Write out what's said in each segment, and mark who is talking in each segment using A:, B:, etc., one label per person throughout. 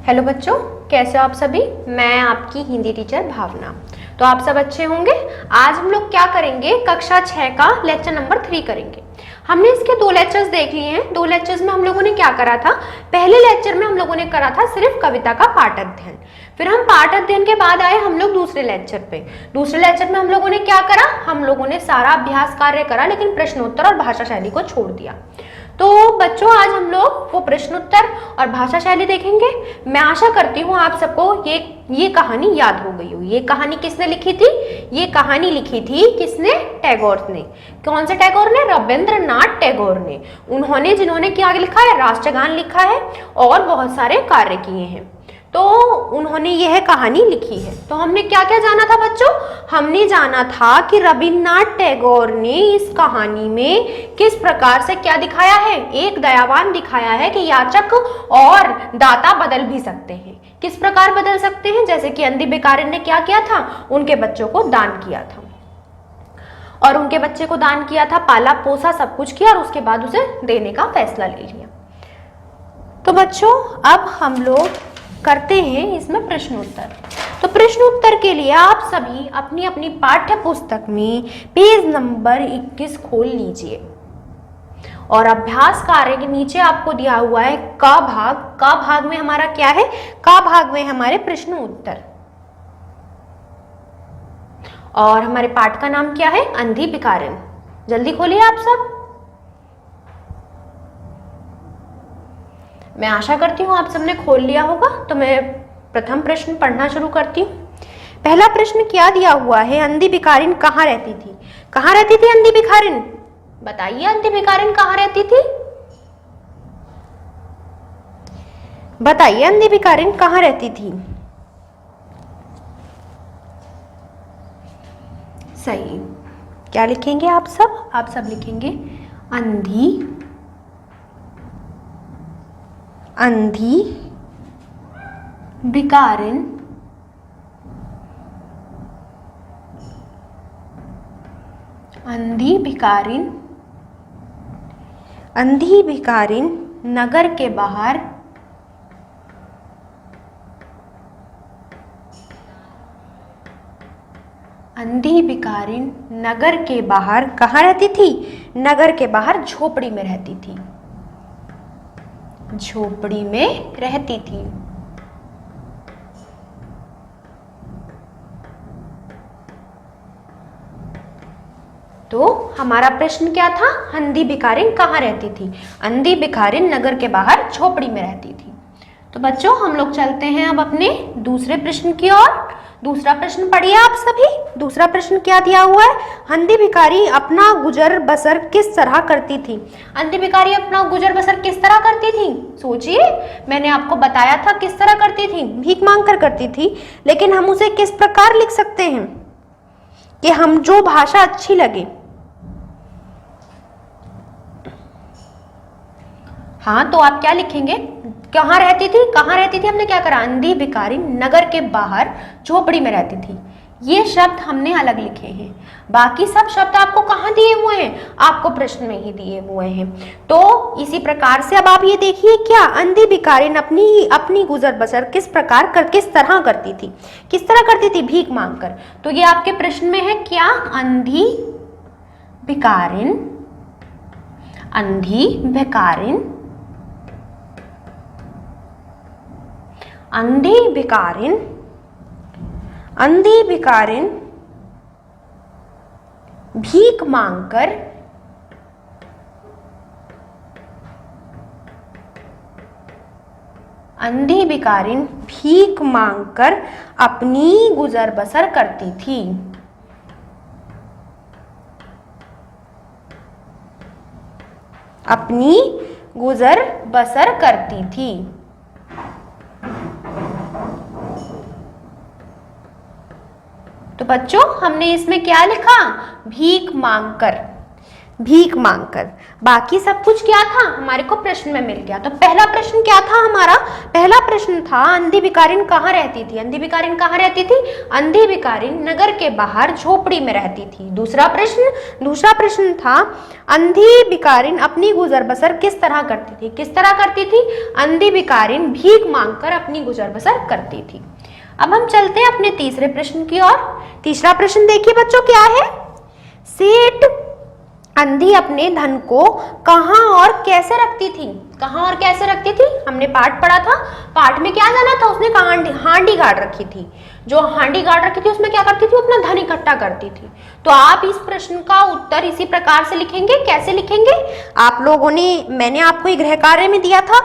A: Hello बच्चों, कैसे हो आप सभी। मैं आपकी हिंदी टीचर भावना। तो आप सब अच्छे होंगे। आज हम लोग क्या करेंगे, कक्षा 6 का लेक्चर नंबर 3 करेंगे। हमने इसके 2 लेक्चर्स देख लिए हैं। 2 लेक्चर्स में हम लोगों ने क्या करा था, पहले लेक्चर में हम लोगों ने करा था सिर्फ कविता का पाठ अध्ययन। फिर हम पाठ अध्ययन के बाद आए हम लोग दूसरे लेक्चर पे। दूसरे लेक्चर में हम लोगों ने क्या करा, हम लोगों ने सारा अभ्यास कार्य करा, लेकिन प्रश्नोत्तर और भाषा शैली को छोड़ दिया। तो बच्चों, आज हम लोग वो प्रश्नोत्तर और भाषा शैली देखेंगे। मैं आशा करती हूँ आप सबको ये कहानी याद हो गई हो। ये कहानी किसने लिखी थी, ये कहानी लिखी थी किसने, टैगोर ने। कौन से टैगोर ने, रविंद्रनाथ टैगोर ने। उन्होंने जिन्होंने क्या लिखा है, राष्ट्रगान लिखा है और बहुत सारे कार्य किए हैं। तो उन्होंने यह कहानी लिखी है। तो हमने क्या क्या जाना था बच्चों, हमने जाना था कि रविन्द्रनाथ टैगोर ने इस कहानी में किस प्रकार से क्या दिखाया है, एक दयावान दिखाया है कि याचक और दाता बदल भी सकते हैं। किस प्रकार बदल सकते हैं, जैसे कि अंधी भिखारिन ने क्या किया था, उनके बच्चों को दान किया था और उनके बच्चे को दान किया था, पाला पोसा सब कुछ किया और उसके बाद उसे देने का फैसला ले लिया। तो बच्चों, अब हम लोग करते हैं इसमें प्रश्नोत्तर। तो प्रश्नोत्तर के लिए आप सभी अपनी अपनी पाठ्य पुस्तक में पेज नंबर 21 खोल लीजिए और अभ्यास कार्य के नीचे आपको दिया हुआ है का भाग। का भाग में हमारा क्या है, का भाग में हमारे प्रश्न उत्तर और हमारे पाठ का नाम क्या है, अंधी भिखारिन। जल्दी खोलिए आप सब। मैं आशा करती हूँ आप सबने खोल लिया होगा। तो मैं प्रथम प्रश्न पढ़ना शुरू करती हूँ। पहला प्रश्न क्या दिया हुआ है, अंधी भिखारिन कहाँ रहती थी। कहाँ रहती थी अंधी भिखारिन, बताइए अंधी भिखारिन कहाँ रहती थी, बताइए अंधी भिखारिन कहाँ रहती थी। सही, क्या लिखेंगे आप सब लिखेंगे अंधी भिखारिन नगर के बाहर कहाँ रहती थी, नगर के बाहर झोपड़ी में रहती थी, झोपड़ी में रहती थी। तो हमारा प्रश्न क्या था, अंधी भिखारिन कहाँ रहती थी, अंधी भिखारिन नगर के बाहर झोपड़ी में रहती थी। तो बच्चों, हम लोग चलते हैं अब अपने दूसरे प्रश्न की ओर। दूसरा प्रश्न पढ़िए आप सभी। दूसरा प्रश्न क्या दिया हुआ है, अंधी भिखारी अपना गुजर बसर किस तरह करती थी। अंधी भिखारी अपना गुजर बसर किस तरह करती थी, सोचिए। मैंने आपको बताया था किस तरह करती थी, भीख मांग कर करती थी। लेकिन हम उसे किस प्रकार लिख सकते हैं कि हम जो भाषा अच्छी लगे। हाँ, तो आप क्या लिखेंगे, कहाँ रहती थी, कहाँ रहती थी, हमने क्या करा, अंधी भिखारी नगर के बाहर झोपड़ी में रहती थी। ये शब्द हमने अलग लिखे हैं, बाकी सब शब्द आपको कहाँ दिए हुए हैं, आपको प्रश्न में ही दिए हुए हैं। तो इसी प्रकार से अब आप ये देखिए, क्या अंधी भिखारिन अपनी गुजर बसर किस तरह करती थी, किस तरह करती थी, भीख मांग कर। तो ये आपके प्रश्न में है, क्या अंधी भिखारिन भीख मांगकर अपनी गुजर बसर करती थी। अपनी गुजर बसर करती थी। तो बच्चों, हमने इसमें क्या लिखा, भीख मांगकर। भीख मांगकर। बाकी सब कुछ क्या था हमारे को प्रश्न में मिल गया। तो पहला प्रश्न क्या था हमारा, पहला प्रश्न था अंधी भिखारिन कहाँ रहती थी। अंधी भिखारिन कहाँ रहती थी, अंधी भिखारिन नगर के बाहर झोपड़ी में रहती थी। दूसरा प्रश्न था अंधी भिखारिन अपनी गुजर बसर किस तरह करती थी। किस तरह करती थी, अंधी भिखारिन भीख मांगकर अपनी गुजर बसर करती थी। अब हम चलते हैं अपने तीसरे प्रश्न की ओर। तीसरा प्रश्न देखिए बच्चों क्या है, सेठ अंधी अपने धन को कहाँ और कैसे रखती थी। कहाँ और कैसे रखती थी, हमने पाठ पढ़ा था। पाठ में क्या जाना था, उसने हांडी गाड़ रखी थी। जो हांडी गाड़ रखी थी उसमें क्या करती थी, अपना धन इकट्ठा करती थी। तो आप इस प्रश्न का उत्तर इसी प्रकार से लिखेंगे। कैसे लिखेंगे, आप लोगों ने, मैंने आपको एक गृह कार्य में दिया था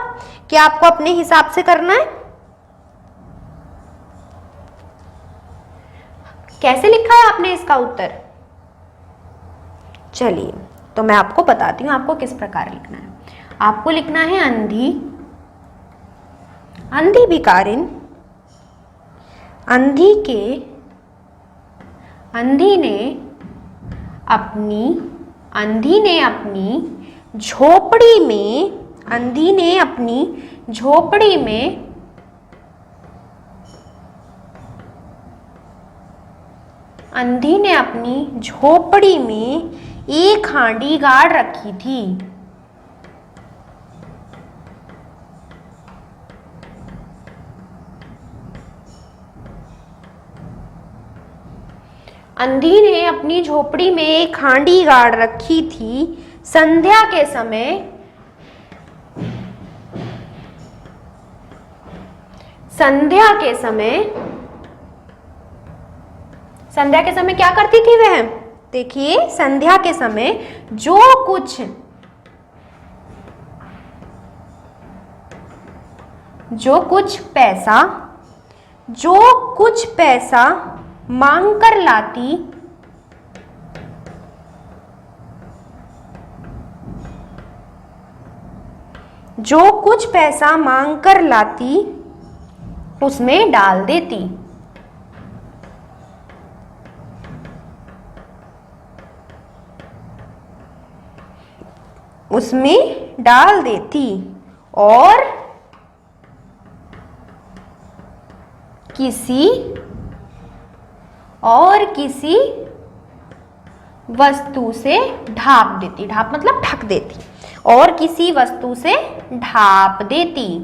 A: कि आपको अपने हिसाब से करना है। कैसे लिखा है आपने इसका उत्तर, चलिए तो मैं आपको बताती हूँ आपको किस प्रकार लिखना है। आपको लिखना है अंधी भिखारिन, अंधी ने अपनी झोपड़ी में एक हांडी गाड़ रखी थी। अंधी ने अपनी झोपड़ी में एक हांडी गाड़ रखी थी। संध्या के समय क्या करती थी वह, देखिए संध्या के समय जो कुछ पैसा मांग कर लाती, उसमें डाल देती। और किसी वस्तु से ढाप देती। ढाप मतलब ढक देती। और किसी वस्तु से ढाप देती।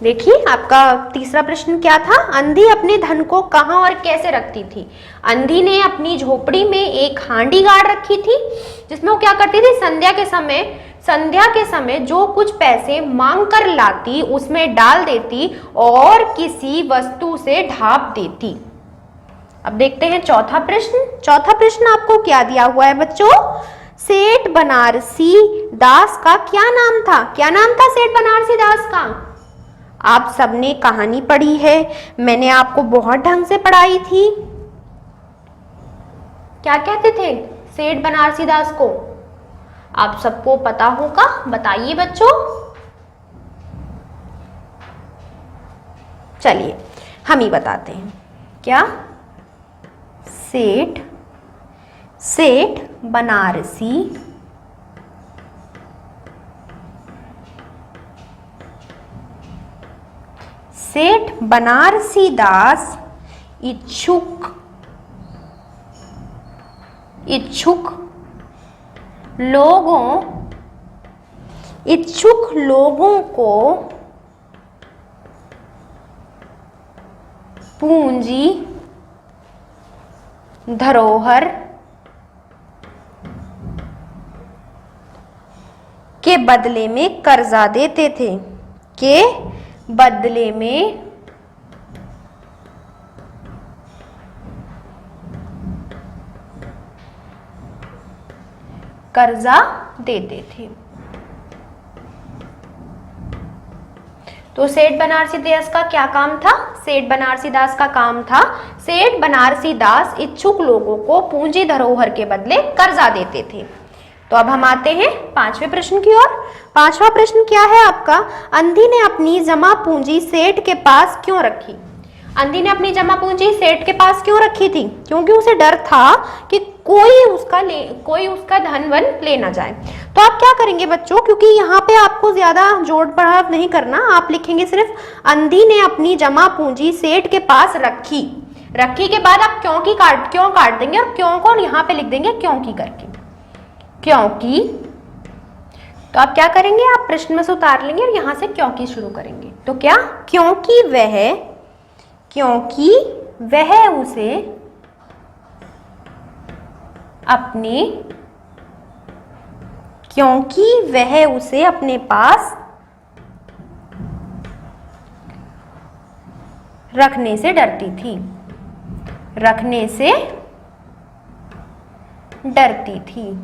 A: देखिए आपका तीसरा प्रश्न क्या था, अंधी अपने धन को कहाँ और कैसे रखती थी। अंधी ने अपनी झोपड़ी में एक हांडी गाड़ रखी थी जिसमें वो क्या करती थी, संध्या के समय जो कुछ पैसे मांग कर लाती उसमें डाल देती और किसी वस्तु से ढाप देती। अब देखते हैं चौथा प्रश्न आपको क्या दिया हुआ है बच्चों, सेठ बनारसी दास का क्या नाम था। क्या नाम था सेठ बनारसी दास का, आप सबने कहानी पढ़ी है, मैंने आपको बहुत ढंग से पढ़ाई थी। क्या कहते थे सेठ बनारसी दास को, आप सबको पता होगा, बताइए बच्चों। चलिए हम ही बताते हैं। क्या, सेठ बनारसी दास इच्छुक लोगों को पूंजी धरोहर के बदले में कर्जा देते थे। कर्जा देते थे। तो सेठ बनारसी दास का क्या काम था, सेठ बनारसी दास का काम था, सेठ बनारसी दास इच्छुक लोगों को पूंजी धरोहर के बदले कर्जा देते थे। तो अब हम आते हैं पांचवें प्रश्न की ओर। पांचवा प्रश्न क्या है आपका, अंधी ने अपनी जमा पूंजी सेठ के पास क्यों रखी। अंधी ने अपनी जमा पूंजी सेठ के पास क्यों रखी थी? क्योंकि उसे डर था कि कोई उसका धन वन ले ना जाए। तो आप क्या करेंगे बच्चों, क्योंकि यहाँ पे आपको ज्यादा जोड़ पढ़ाव नहीं करना, आप लिखेंगे सिर्फ अंधी ने अपनी जमा पूंजी सेठ के पास रखी। रखी के बाद आप क्यों काट देंगे और क्यों को यहाँ पे लिख देंगे क्योंकि करके, क्योंकि। तो आप क्या करेंगे, आप प्रश्न में से उतार लेंगे और यहाँ से क्योंकि शुरू करेंगे। तो क्या, क्योंकि वह उसे अपने पास रखने से डरती थी।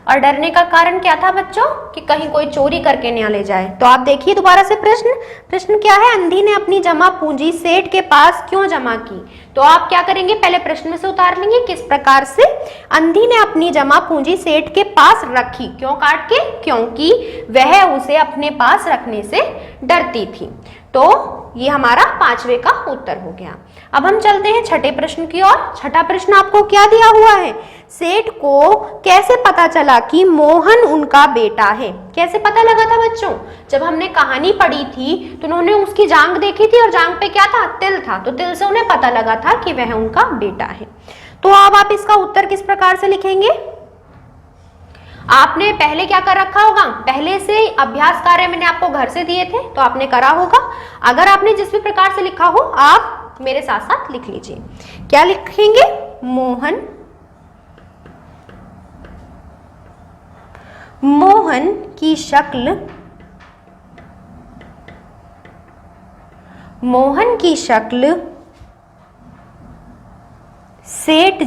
A: और डरने का कारण क्या था बच्चों, कि कहीं कोई चोरी करके ना ले जाए। तो आप देखिए दोबारा से प्रश्न क्या है, अंधी ने अपनी जमा पूंजी सेठ के पास क्यों जमा की? तो आप क्या करेंगे, पहले प्रश्न में से उतार लेंगे किस प्रकार से। अंधी ने अपनी जमा पूंजी सेठ के पास रखी, क्यों काट के, क्योंकि वह उसे अपने पास रखने से डरती थी। तो ये हमारा 5वें का उत्तर हो गया। अब हम चलते हैं छठे प्रश्न की ओर। छठा प्रश्न आपको क्या दिया हुआ है, सेठ को कैसे पता चला कि मोहन उनका बेटा है? कैसे पता लगा था बच्चों? जब हमने कहानी पढ़ी थी तो उन्होंने उसकी जांघ देखी थी और जांघ पे क्या था, तिल था। तो तिल से उन्हें पता लगा था कि वह उनका बेटा है। तो अब आप इसका उत्तर किस प्रकार से लिखेंगे? आपने पहले क्या कर रखा होगा, पहले से अभ्यास कार्य मैंने आपको घर से दिए थे तो आपने करा होगा। अगर आपने जिस भी प्रकार से लिखा हो आप मेरे साथ साथ लिख लीजिए। क्या लिखेंगे, मोहन की शक्ल सेठ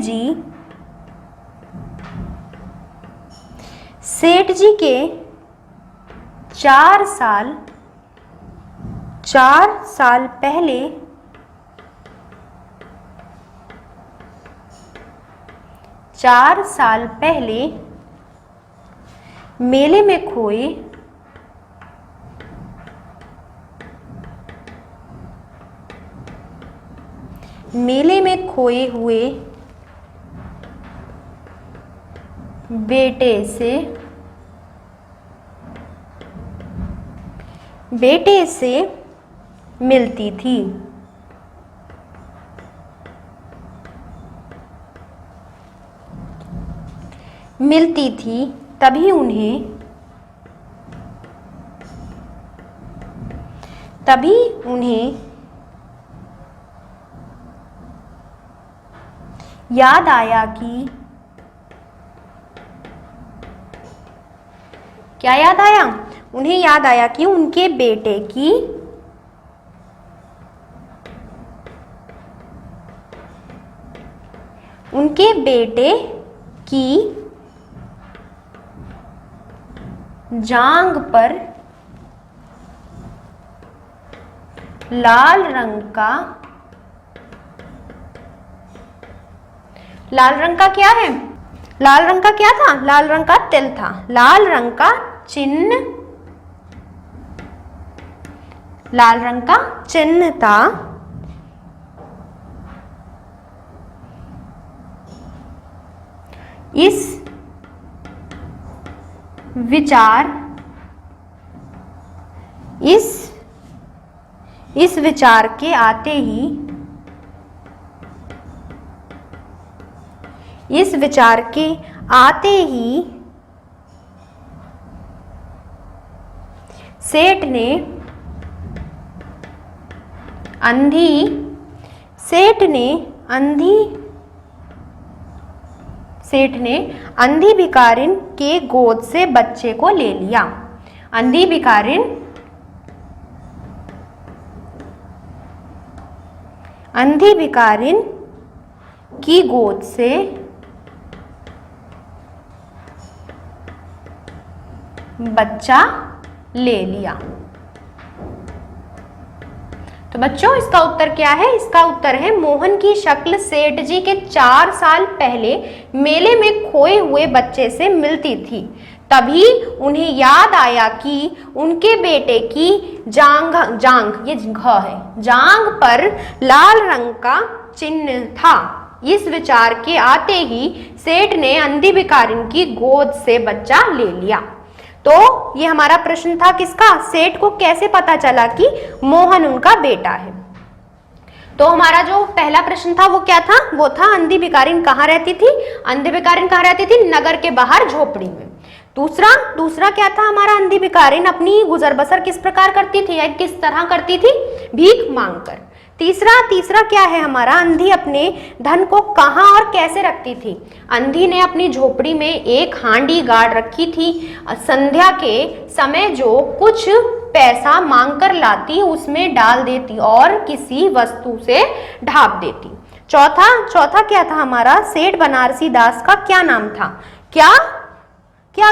A: जी के 4 साल पहले मेले में खोए हुए बेटे से मिलती थी। तभी उन्हें याद आया कि क्या याद आया, उन्हें याद आया कि उनके बेटे की जांघ पर लाल रंग का क्या है, लाल रंग का क्या था, लाल रंग का तिल था, लाल रंग का चिन्ह था। इस विचार के आते ही सेठ ने अंधी भिखारिन के गोद से बच्चे को ले लिया। अंधी भिखारिन की गोद से बच्चा ले लिया। तो बच्चों इसका उत्तर क्या है, इसका उत्तर है मोहन की शक्ल सेठ जी के 4 साल पहले मेले में खोए हुए बच्चे से मिलती थी, तभी उन्हें याद आया कि उनके बेटे की जांग ये घ है, जांग पर लाल रंग का चिन्ह था। इस विचार के आते ही सेठ ने अंधी भिखारिन की गोद से बच्चा ले लिया। तो ये हमारा प्रश्न था किसका, सेठ को कैसे पता चला कि मोहन उनका बेटा है। तो हमारा जो पहला प्रश्न था वो क्या था, वो था अंधी भिखारिन कहाँ रहती थी। अंधी भिखारिन कहाँ रहती थी, नगर के बाहर झोपड़ी में। दूसरा क्या था हमारा, अंधी भिखारिन अपनी गुजर बसर किस प्रकार करती थी या किस तरह करती थी, भीख मांगकर। तीसरा क्या है हमारा, अंधी अपने धन को कहाँ और कैसे रखती थी। अंधी ने अपनी झोपड़ी में एक हांडी गाड़ रखी थी। संध्या के समय जो कुछ पैसा मांगकर लाती उसमें डाल देती और किसी वस्तु से ढांप देती। चौथा क्या था हमारा, सेठ बनारसी दास का क्या नाम था, क्या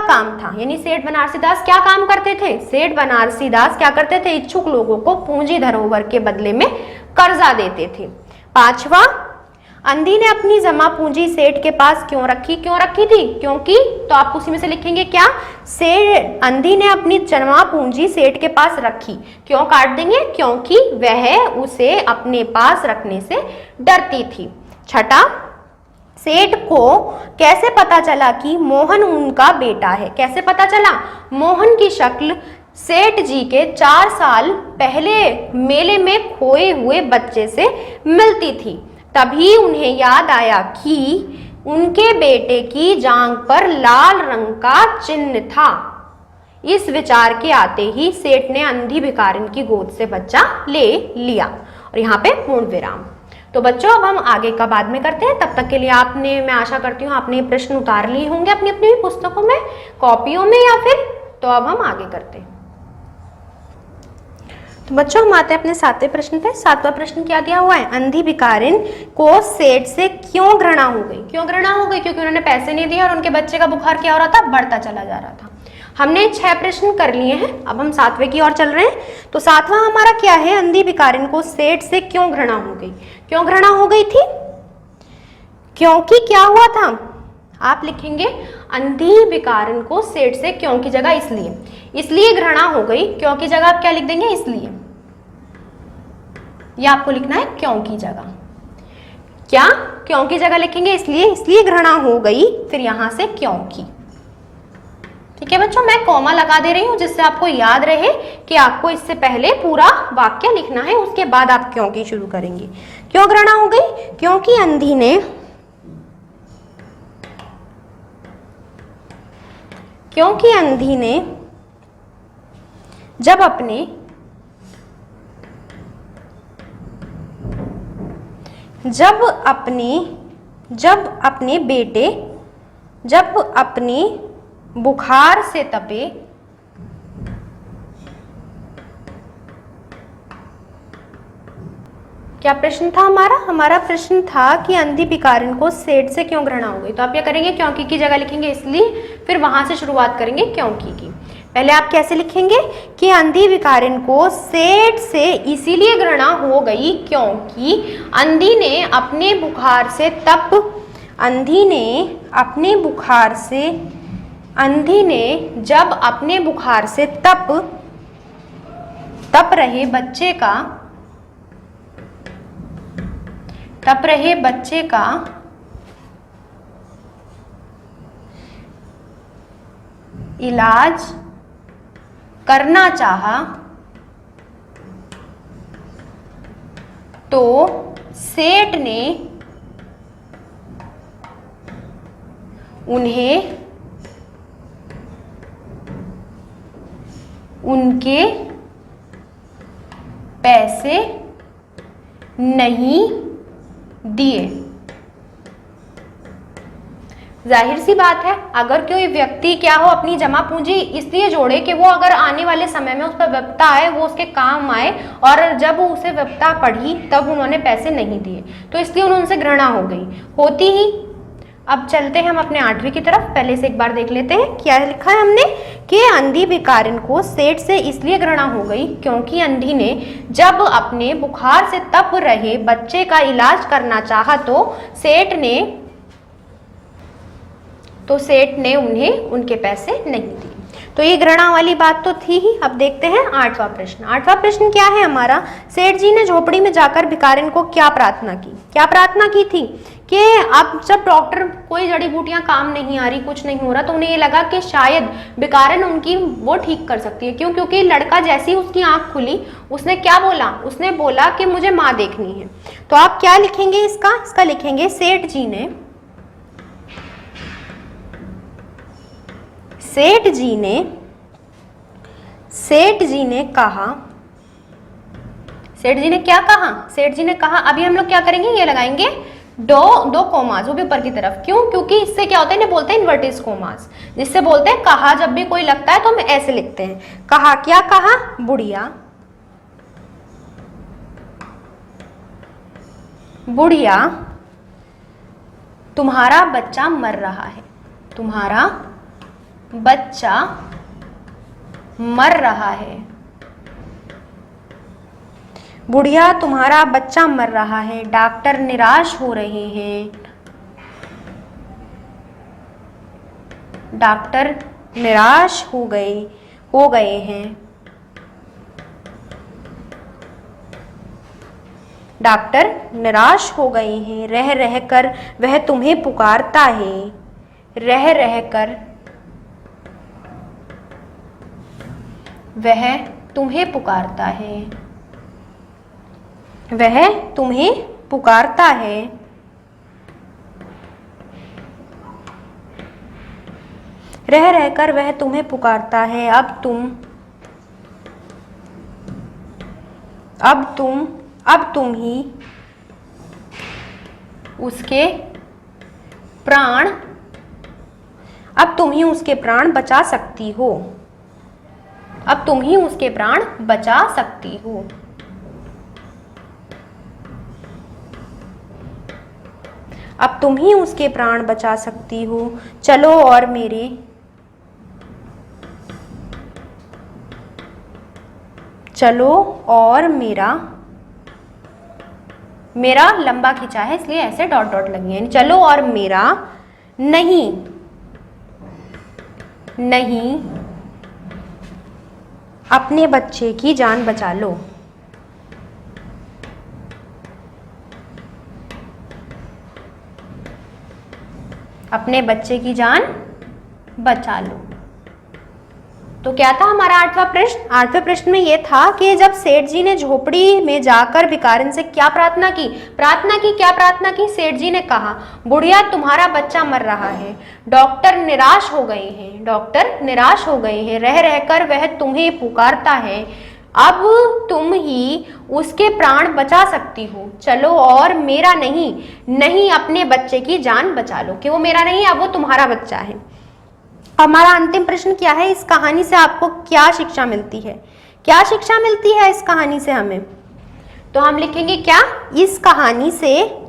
A: काम था, यानी सेठ बनारसी दास क्या काम करते थे। सेठ बनारसी दास क्या करते थे, इच्छुक लोगों को पूंजी धरोहर के बदले में कर्जा देते थे। पांचवा, अंधी ने अपनी जमा पूंजी सेठ के पास क्यों रखी थी, क्योंकि, तो आप उसी में से लिखेंगे क्या, सेठ अंधी ने अपनी जमा पूंजी सेठ के पास रखी, क्यों काट देंगे, क्योंकि वह उसे अपने पास रखने से डरती थी। छठा, सेठ को कैसे पता चला कि मोहन उनका बेटा है, कैसे पता चला, मोहन की शक्ल सेठ जी के 4 साल पहले मेले में खोए हुए बच्चे से मिलती थी। तभी उन्हें याद आया कि उनके बेटे की जांघ पर लाल रंग का चिन्ह था। इस विचार के आते ही सेठ ने अंधी भिखारिन की गोद से बच्चा ले लिया। और यहाँ पे पूर्ण विराम। तो बच्चों अब हम आगे का बाद में करते हैं, तब तक के लिए आपने, मैं आशा करती हूँ आपने प्रश्न उतार लिए होंगे अपनी अपनी पुस्तकों में, कॉपियों में या फिर, तो अब हम आगे करते हैं। तो बच्चों हम आते हैं अपने 7वें प्रश्न पे। 7वां प्रश्न क्या दिया हुआ है, अंधी भिखारिन को सेठ से क्यों घृणा हो गई। क्योंकि उन्होंने पैसे नहीं दिए और उनके बच्चे का बुखार क्या हो रहा था, बढ़ता चला जा रहा था। हमने 6 प्रश्न कर लिए हैं, अब हम 7वें की ओर चल रहे हैं। तो 7वां हमारा क्या है, अंधी भिखारिन को सेठ से क्यों घृणा हो गई। क्यों घृणा हो गई थी, क्योंकि क्या हुआ था, आप लिखेंगे अंधी भिखारिन को सेठ से क्यों की जगह इसलिए घृणा हो गई। क्यों की जगह आप क्या लिख देंगे, इसलिए, या आपको लिखना है क्यों की जगह, क्या क्यों की जगह लिखेंगे इसलिए घृणा हो गई, फिर यहां से क्यों की। ठीक है बच्चों, मैं कॉमा लगा दे रही हूं जिससे आपको याद रहे कि आपको इससे पहले पूरा वाक्य लिखना है, उसके बाद आप क्यों की शुरू करेंगे। क्यों घृणा हो गई, क्योंकि अंधी ने जब अपने बुखार से तपे क्या प्रश्न था हमारा प्रश्न था कि अंधी भिखारिन को सेठ से क्यों घृणा हो गई। तो आप क्या करेंगे, क्योंकि की जगह लिखेंगे इसलिए, फिर वहां से शुरुआत करेंगे क्योंकि की। पहले आप कैसे लिखेंगे कि अंधी भिखारिन को सेठ से इसीलिए घृणा हो गई क्योंकि अंधी ने अपने बुखार से जब अपने बुखार से तप रहे बच्चे का इलाज करना चाहा तो सेठ ने उन्हें उनके पैसे नहीं दिए। जाहिर सी बात है, अगर कोई व्यक्ति क्या हो अपनी जमा पूंजी इसलिए जोड़े कि वो अगर आने वाले समय में उस पर विपदा आए, वो उसके काम आए, और जब उसे विपदा पड़ी तब उन्होंने पैसे नहीं दिए, तो इसलिए उनसे घृणा हो गई होती ही। अब चलते हैं हम अपने 8वीं की तरफ। पहले से एक बार देख लेते हैं क्या लिखा है हमने कि अंधी भिखारिन को सेठ से इसलिए घृणा हो गई क्योंकि अंधी ने जब अपने बुखार से तप रहे बच्चे का इलाज करना चाहा तो सेठ ने तो सेठ ने उन्हें उनके पैसे नहीं दिए। तो ये घृणा वाली बात तो थी ही। अब देखते हैं 8वां प्रश्न। 8वां प्रश्न क्या है हमारा, सेठ जी ने झोपड़ी में जाकर भिखारिन को क्या प्रार्थना की। क्या प्रार्थना की थी कि अब जब डॉक्टर कोई जड़ी बूटियां काम नहीं आ रही, कुछ नहीं हो रहा, तो उन्हें ये लगा कि शायद भिखारिन उनकी वो ठीक कर सकती है। क्यों? क्योंकि लड़का जैसे ही उसकी आंख खुली उसने क्या बोला, उसने बोला कि मुझे माँ देखनी है। तो आप क्या लिखेंगे इसका लिखेंगे सेठ जी ने कहा। सेठ जी ने क्या कहा? सेठ जी ने कहा, अभी हम लोग क्या करेंगे, ये लगाएंगे दो कोमास, वो भी ऊपर की तरफ। क्यों? क्योंकि इससे क्या होता है, इन्हें बोलते हैं इन्वर्टिस कोमास, जिससे बोलते हैं कहा। जब भी कोई लगता है तो हम ऐसे लिखते हैं, कहा। क्या कहा? बुढ़िया तुम्हारा बच्चा मर रहा है। तुम्हारा बच्चा मर रहा है। बुढ़िया तुम्हारा बच्चा मर रहा है। डॉक्टर निराश हो रहे हैं। डॉक्टर निराश हो गए हैं। डॉक्टर निराश हो गए हैं। रह रह कर वह तुम्हें पुकारता है। रह रह कर वह तुम्हें पुकारता है। वह तुम्हें पुकारता है। रह रहकर वह तुम्हें पुकारता है। अब तुम ही उसके प्राण बचा सकती हो। अब तुम ही उसके प्राण बचा सकती हो। अब तुम ही उसके प्राण बचा सकती हो। चलो और मेरा लंबा खिंचा है इसलिए ऐसे डॉट डॉट लगी है। चलो और मेरा नहीं अपने बच्चे की जान बचा लो। अपने बच्चे की जान बचा लो। तो क्या था हमारा 8वां प्रश्न? 8वें प्रश्न में यह था कि जब सेठ जी ने झोपड़ी में जाकर भिखारिन से क्या प्रार्थना की। क्या प्रार्थना की? सेठ जी ने कहा, बुढ़िया तुम्हारा बच्चा मर रहा है। डॉक्टर निराश हो गए हैं। रह रहकर वह तुम्हें पुकारता है। अब तुम ही उसके प्राण बचा सकती हो। चलो और मेरा नहीं अपने बच्चे की जान बचा लो। कि वो मेरा नहीं, अब वो तुम्हारा बच्चा है। हमारा अंतिम प्रश्न क्या है, इस कहानी से आपको क्या शिक्षा मिलती है? क्या शिक्षा मिलती है इस कहानी से हमें? तो हम लिखेंगे क्या, इस कहानी से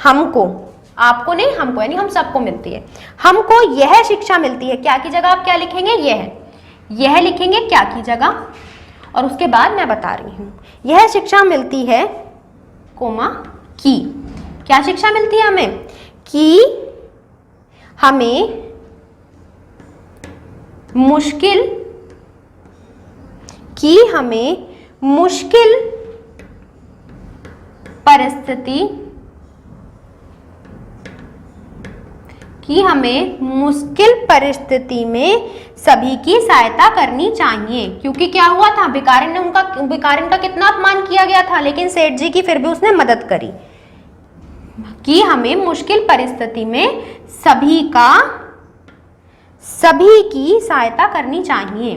A: हमको, आपको नहीं हमको, यानी हम सबको मिलती है। हमको यह शिक्षा मिलती है। क्या की जगह आप क्या लिखेंगे? यह लिखेंगे क्या की जगह, और उसके बाद मैं बता रही हूं। यह शिक्षा मिलती है की। क्या शिक्षा मिलती है हमें? कि हमें मुश्किल परिस्थिति में सभी की सहायता करनी चाहिए। क्योंकि क्या हुआ था, भिखारिन का कितना अपमान किया गया था, लेकिन सेठ जी की फिर भी उसने मदद करी। कि हमें मुश्किल परिस्थिति में सभी की सहायता करनी चाहिए।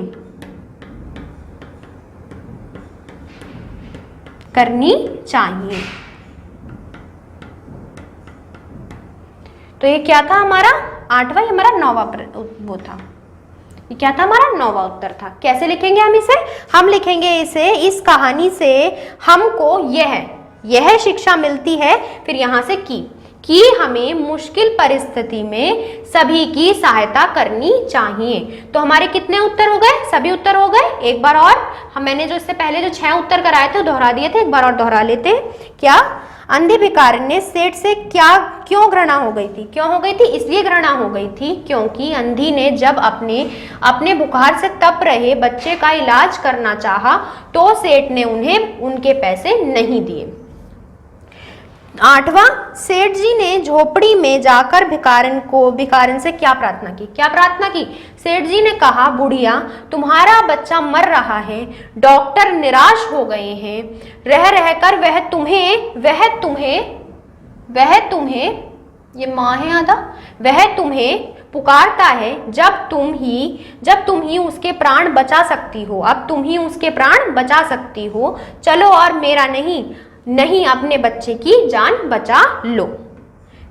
A: तो ये क्या था हमारा 8वां, हमारा 9वां वो था। ये क्या था हमारा 9वां उत्तर था। कैसे लिखेंगे हम इसे? हम लिखेंगे इसे, इस कहानी से हमको यह शिक्षा मिलती है। फिर यहां से कि हमें मुश्किल परिस्थिति में सभी की सहायता करनी चाहिए। तो हमारे कितने उत्तर हो गए? सभी उत्तर हो गए। एक बार और मैंने जो इससे पहले जो 6 उत्तर कराए थे दोहरा दिए थे, एक बार और दोहरा लेते हैं। क्या अंधी भिखारिन ने सेठ से क्यों घृणा हो गई थी? क्यों हो गई थी? इसलिए घृणा हो गई थी क्योंकि अंधी ने जब अपने बुखार से तप रहे बच्चे का इलाज करना चाहा तो सेठ ने उन्हें उनके पैसे नहीं दिए। 8वां, सेठ जी ने झोपड़ी में जाकर भिखारिन से क्या प्रार्थना की? क्या प्रार्थना की? सेठ जी ने कहा, बुढ़िया तुम्हारा बच्चा मर रहा है, डॉक्टर निराश हो गए हैं, रह रहकर वह तुम्हें ये माँ है आधा, वह तुम्हें पुकारता है, जब तुम ही उसके प्राण बचा सकती हो, अब तुम ही उसके प्राण बचा सकती हो, चलो और मेरा नहीं अपने बच्चे की जान बचा लो।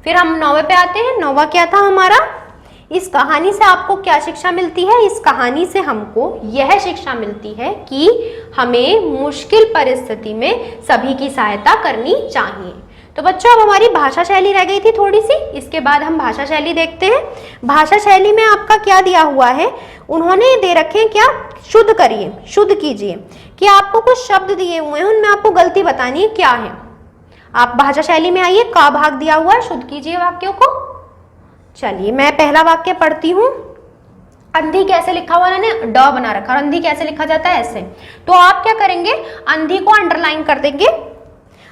A: फिर हम 9वें पे आते हैं। 9वां क्या था हमारा? इस कहानी से आपको क्या शिक्षा मिलती है? इस कहानी से हमको यह शिक्षा मिलती है कि हमें मुश्किल परिस्थिति में सभी की सहायता करनी चाहिए। तो बच्चों, अब हमारी भाषा शैली रह गई थी थोड़ी सी, इसके बाद हम भाषा शैली देखते हैं। भाषा शैली में आपका क्या दिया हुआ है? उन्होंने दे रखे क्या? शुद्ध करिए, शुद्ध कीजिए। कि आपको कुछ शब्द दिए हुए हैं, उनमें आपको गलती बतानी है क्या है। आप भाषा शैली में आइए, का भाग दिया हुआ है, शुद्ध कीजिए वाक्यों को। चलिए मैं पहला वाक्य पढ़ती हूँ। अंधी कैसे लिखा हुआ है? ड बना रखा। और अंधी कैसे लिखा जाता है? ऐसे। तो आप क्या करेंगे? अंधी को अंडरलाइन कर देंगे।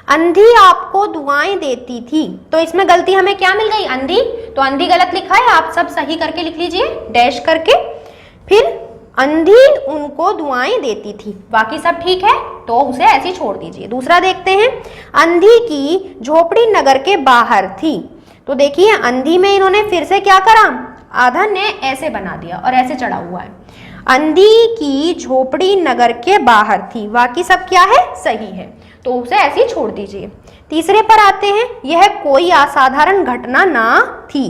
A: अंधी आपको दुआएं देती थी, तो इसमें गलती हमें क्या मिल गई? अंधी। तो अंधी गलत लिखा है, आप सब सही करके लिख लीजिए डैश करके। फिर अंधी उनको दुआएं देती थी, बाकी सब ठीक है तो उसे ऐसे ही छोड़ दीजिए। दूसरा देखते हैं। अंधी की झोपड़ी नगर के बाहर थी। तो देखिए अंधी में इन्होंने फिर से क्या करा? आधा ने ऐसे बना दिया और ऐसे चढ़ा हुआ है। अंधी की झोपड़ी नगर के बाहर थी, बाकी सब क्या है? सही है, तो उसे ऐसे ही छोड़ दीजिए। तीसरे पर आते हैं। यह कोई असाधारण घटना ना थी।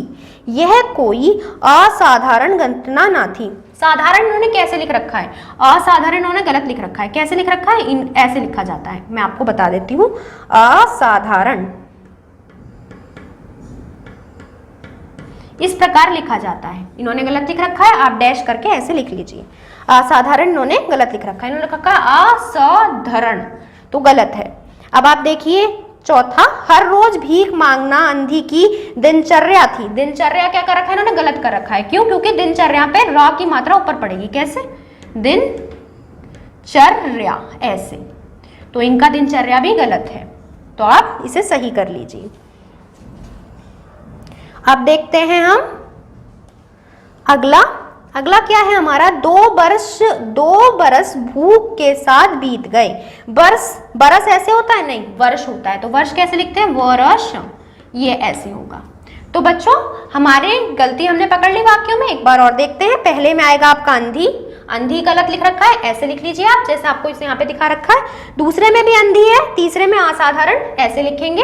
A: यह कोई असाधारण घटना ना थी। साधारण इन्होंने कैसे लिख रखा है? असाधारण इन्होंने गलत लिख रखा है। कैसे लिख रखा है? ऐसे लिखा जाता है, मैं आपको बता देती हूँ। असाधारण इस प्रकार लिखा जाता है, इन्होंने गलत लिख रखा है, आप डैश करके ऐसे लिख लीजिए। असाधारण इन्होंने गलत लिख रखा है, इन्होंने लिखा है असाधारण, तो गलत है। अब आप देखिए चौथा। हर रोज भीख मांगना अंधी की दिनचर्या थी। दिनचर्या क्या कर रखा है? इन्होंने गलत कर रखा है। क्यों? क्योंकि दिनचर्या पे र की मात्रा ऊपर पड़ेगी। कैसे? दिनचर्या ऐसे, तो इनका दिनचर्या भी गलत है, तो आप इसे सही कर लीजिए। अब देखते हैं हम अगला क्या है हमारा? 2 बरस भूख के साथ बीत गए। बरस ऐसे होता है? नहीं, वर्ष होता है। तो वर्ष कैसे लिखते हैं? वर्ष, ये ऐसे होगा। तो बच्चों हमारे गलती हमने पकड़ ली वाक्यों में। एक बार और देखते हैं। पहले में आएगा आपका अंधी। अंधी गलत लिख रखा है, ऐसे लिख लीजिए आप, जैसे आपको इसे यहाँ पे दिखा रखा है। दूसरे में भी अंधी है, तीसरे में असाधारण, ऐसे लिखेंगे।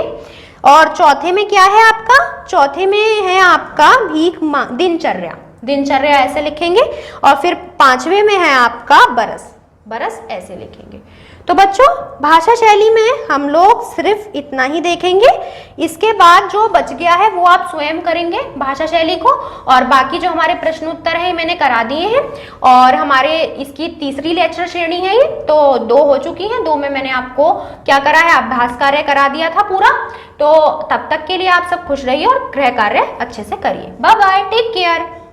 A: और चौथे में क्या है आपका? चौथे में है आपका दिनचर्या ऐसे लिखेंगे। और फिर 5वें में है आपका बरस ऐसे लिखेंगे। तो बच्चों भाषा शैली में हम लोग सिर्फ इतना ही देखेंगे। इसके बाद जो बच गया है वो आप स्वयं करेंगे भाषा शैली को, और बाकी जो हमारे प्रश्न उत्तर है मैंने करा दिए हैं। और हमारे इसकी तीसरी लेक्चर श्रेणी है ये, तो 2 हो चुकी हैं। 2 में मैंने आपको क्या करा है? अभ्यास कार्य करा दिया था पूरा। तो तब तक के लिए आप सब खुश रहिए और गृह कार्य अच्छे से करिए। Bye bye, take care.